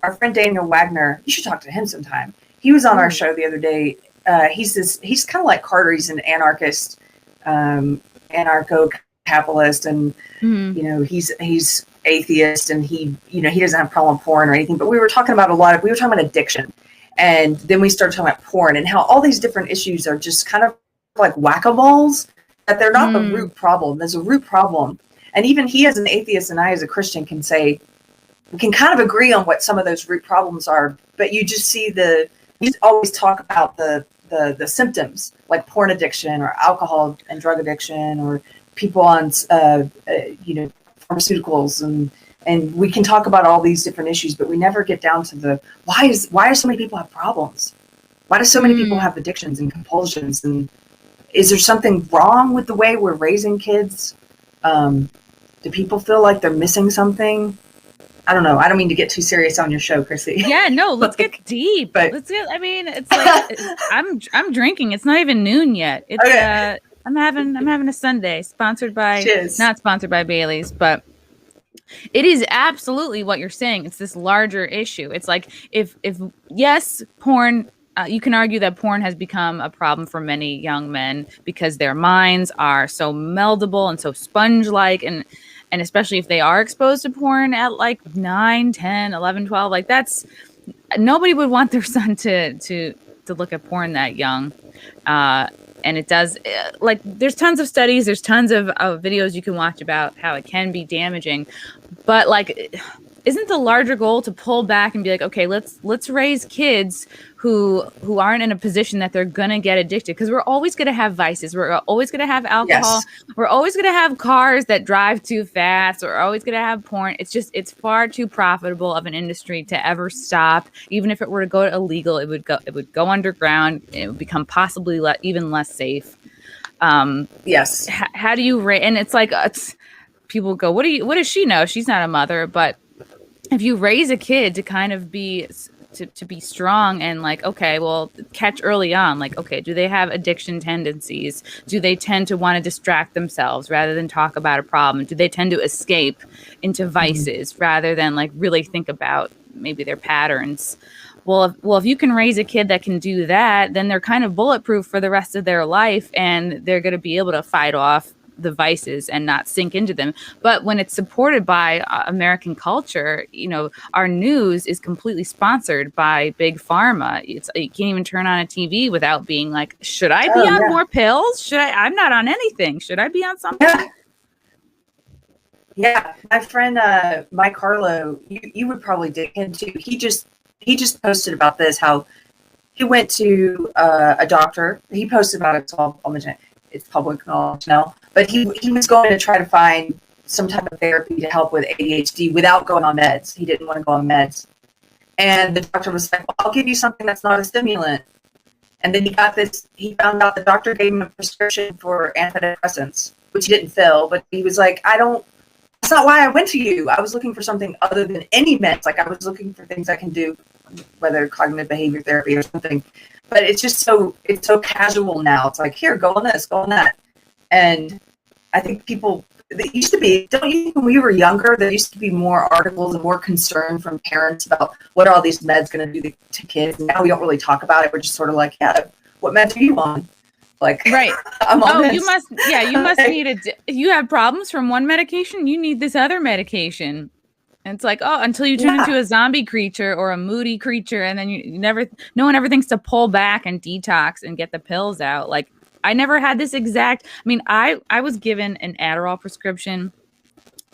our friend Daniel Wagner, you should talk to him sometime. He was on our show the other day. He's kind of like Carter. He's an anarchist, anarcho-capitalist, and you know, he's atheist, and he doesn't have a problem with porn or anything. But we were talking about addiction, and then we started talking about porn and how all these different issues are just kind of like whack-a-moles, that they're not the root problem. There's a root problem, and even he as an atheist and I as a Christian can say, we can kind of agree on what some of those root problems are, but you just see we always talk about the symptoms, like porn addiction or alcohol and drug addiction, or people on pharmaceuticals, and we can talk about all these different issues, but we never get down to the why do so many people have problems? Why do so many people have addictions and compulsions? And is there something wrong with the way we're raising kids? Do people feel like they're missing something? I don't know. I don't mean to get too serious on your show, Chrissy. Yeah, no, let's get deep. It's like I'm drinking. It's not even noon yet. It's okay. I'm having a Sunday not sponsored by Bailey's, but it is absolutely what you're saying. It's this larger issue. It's like if yes, porn, you can argue that porn has become a problem for many young men because their minds are so meldable and so sponge-like, and especially if they are exposed to porn at like 9, 10, 11, 12, like that's, nobody would want their son to look at porn that young. And it does, like, there's tons of studies, there's tons of videos you can watch about how it can be damaging, but like, isn't the larger goal to pull back and be like, okay, let's raise kids who aren't in a position that they're gonna get addicted, because we're always gonna have vices, we're always gonna have alcohol, we're always gonna have cars that drive too fast, we're always gonna have porn. It's far too profitable of an industry to ever stop. Even if it were to go illegal, it would go underground. It would become possibly even less safe. Yes. How do you and it's like people go, what does she know? She's not a mother. But if you raise a kid to kind of be to be strong and like, okay, well, catch early on, like, okay, do they have addiction tendencies? Do they tend to want to distract themselves rather than talk about a problem? Do they tend to escape into vices rather than like really think about maybe their patterns? Well, if you can raise a kid that can do that, then they're kind of bulletproof for the rest of their life, and they're going to be able to fight off the vices and not sink into them. But when it's supported by American culture, you know, our news is completely sponsored by big pharma. You can't even turn on a TV without being like, should I be on more pills? I'm not on anything. Should I be on something? Yeah. My friend, Mike Harlow, you would probably dig him too. He just posted about this, how he went to a doctor. He posted about it, so I'll mention it. It's public knowledge now. But he was going to try to find some type of therapy to help with ADHD without going on meds. He didn't want to go on meds. And the doctor was like, well, I'll give you something that's not a stimulant. And then he found out the doctor gave him a prescription for antidepressants, which he didn't fill. But he was like, that's not why I went to you. I was looking for something other than any meds. Like, I was looking for things I can do, whether cognitive behavior therapy or something. But it's just it's so casual now. It's like, here, go on this, go on that. And I think it used to be, don't you think when we were younger, there used to be more articles and more concern from parents about what are all these meds going to do to kids? And now we don't really talk about it. We're just sort of like, yeah, what meds are you on? Like, right. I'm on this. You must need you have problems from one medication, you need this other medication. And it's like, until you turn into a zombie creature or a moody creature, and then no one ever thinks to pull back and detox and get the pills out. Like, I never had this exact, I was given an Adderall prescription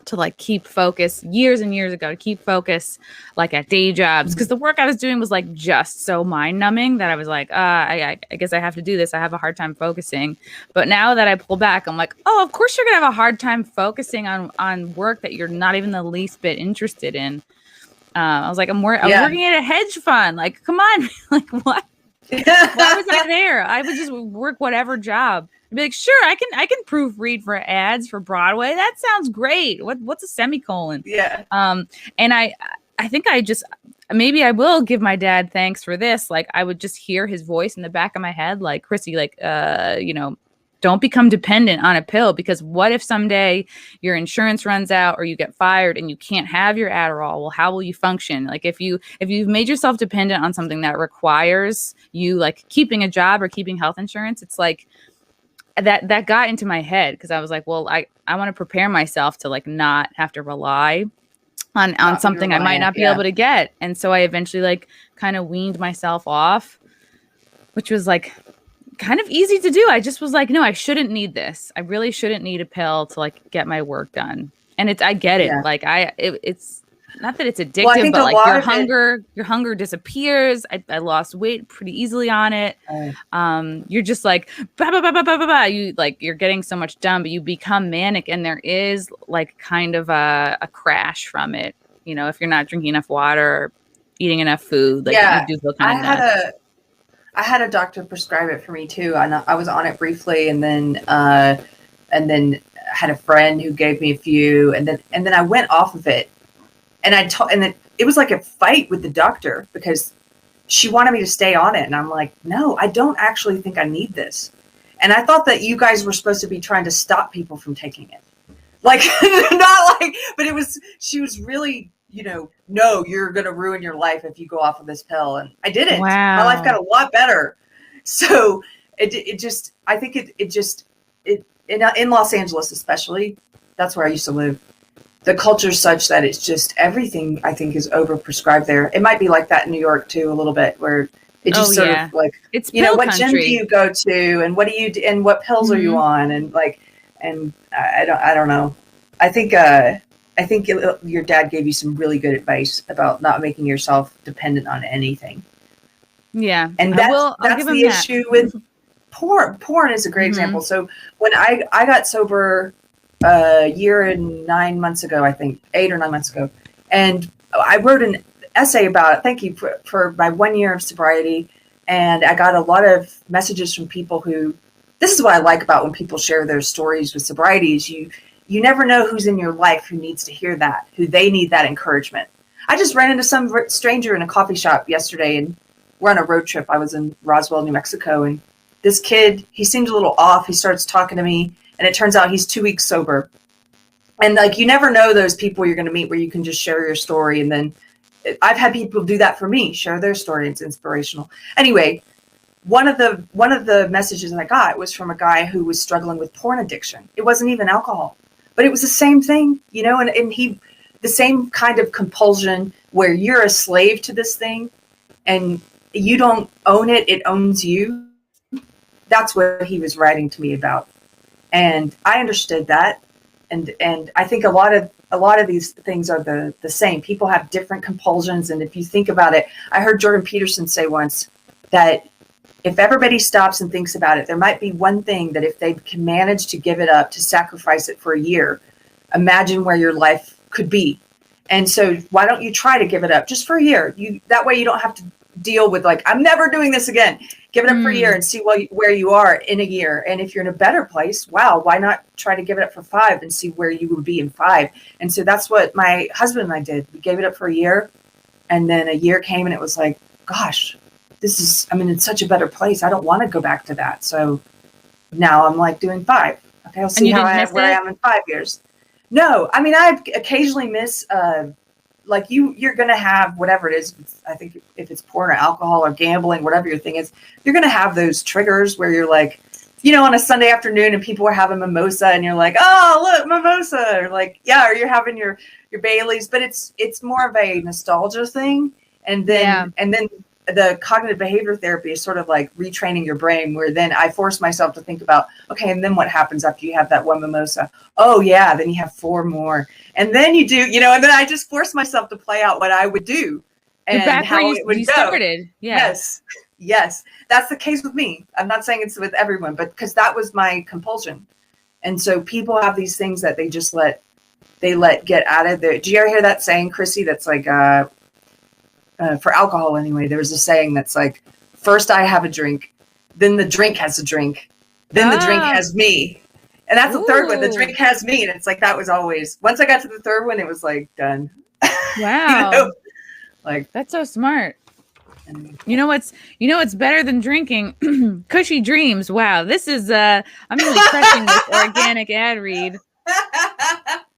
to like keep focus years and years ago, to keep focus like at day jobs, because the work I was doing was like just so mind numbing that I was like, I guess I have to do this. I have a hard time focusing. But now that I pull back, I'm like, of course you're gonna have a hard time focusing on work that you're not even the least bit interested in. I was like, I'm working at a hedge fund. Like, come on, like what? Why was I there? I would just work whatever job. I'd be like, sure, I can proofread for ads for Broadway. That sounds great. What's a semicolon? Yeah. And I think maybe I will give my dad thanks for this. Like, I would just hear his voice in the back of my head, like, Chrissy, like, don't become dependent on a pill, because what if someday your insurance runs out or you get fired and you can't have your Adderall? Well, how will you function? Like if you've made yourself dependent on something that requires you like keeping a job or keeping health insurance, it's like that got into my head, because I was like, well, I want to prepare myself to like not have to rely on something I might not be able to get. And so I eventually like kind of weaned myself off, which was like kind of easy to do. I just was like, no, I shouldn't need this. I really shouldn't need a pill to like get my work done. And I get it. Yeah. Like it's not that it's addictive, but like your hunger disappears. I lost weight pretty easily on it. You're just like, bah, bah, bah, bah, bah, bah, bah. You're getting so much done, but you become manic, and there is like kind of a crash from it. You know, if you're not drinking enough water or eating enough food, like you do feel kind of nuts. I had a doctor prescribe it for me too. I was on it briefly, and then had a friend who gave me a few, and then I went off of it, and then it was like a fight with the doctor because she wanted me to stay on it, and I'm like, no, I don't actually think I need this, and I thought that you guys were supposed to be trying to stop people from taking it, like not like, but she was really. You know, no, you're going to ruin your life if you go off of this pill. And I didn't. Wow. My life got a lot better. So I think in Los Angeles, especially, that's where I used to live. The culture is such that it's just everything I think is overprescribed there. It might be like that in New York too, a little bit, where it just sort of like, it's you know, what gym do you go to and what do you do and what pills are you on? And like, and I don't know. I think your dad gave you some really good advice about not making yourself dependent on anything. Yeah. And that's the issue with porn. Porn is a great example. So when I got sober a year and 9 months ago, I think 8 or 9 months ago, and I wrote an essay about it. Thank you for my 1 year of sobriety. And I got a lot of messages from people this is what I like about when people share their stories with sobriety is you never know who's in your life who needs to hear that, who they need that encouragement. I just ran into some stranger in a coffee shop yesterday, and we're on a road trip. I was in Roswell, New Mexico, and this kid, he seemed a little off. He starts talking to me, and it turns out he's 2 weeks sober. And like, you never know those people you're going to meet where you can just share your story. And then I've had people do that for me, share their story. It's inspirational. Anyway, one of the messages that I got was from a guy who was struggling with porn addiction. It wasn't even alcohol. But it was the same thing, you know, and the same kind of compulsion where you're a slave to this thing and you don't own it, it owns you. That's what he was writing to me about. And I understood that. And I think a lot of these things are the same. People have different compulsions. And if you think about it, I heard Jordan Peterson say once that if everybody stops and thinks about it, there might be one thing that if they can manage to give it up, to sacrifice it for a year, imagine where your life could be. And so why don't you try to give it up just for a year? That way you don't have to deal with like, I'm never doing this again. Give it up for a year and see where you are in a year. And if you're in a better place, wow, why not try to give it up for 5 and see where you would be in 5? And so that's what my husband and I did. We gave it up for a year, and then a year came and it was like, gosh, I'm in such a better place. I don't want to go back to that. So now I'm like doing 5. Okay, I'll see where I am in 5 years. No, I mean, I occasionally miss, like you're going to have whatever it is. I think if it's porn or alcohol or gambling, whatever your thing is, you're going to have those triggers where you're like, you know, on a Sunday afternoon and people are having mimosa and you're like, oh, look, mimosa. Or like, yeah, or you're having your Baileys, but it's more of a nostalgia thing. And then the cognitive behavior therapy is sort of like retraining your brain, where then I force myself to think about, okay, and then what happens after you have that one mimosa? Oh yeah, then you have 4 more. And then you do, you know, and then I just force myself to play out what I would do and how it would go. Started. Yeah. Yes. That's the case with me. I'm not saying it's with everyone, but because that was my compulsion. And so people have these things that they just let get out of there. Do you ever hear that saying, Chrissy, that's like, for alcohol anyway, there's a saying that's like, first I have a drink, then the drink has a drink, then the drink has me. And that's the third one, the drink has me. And it's like, that was always, once I got to the third one, it was like done. Wow. You know? Like, that's so smart. You know what's better than drinking? Cushy dreams. Wow, this is I'm really crushing this organic ad read.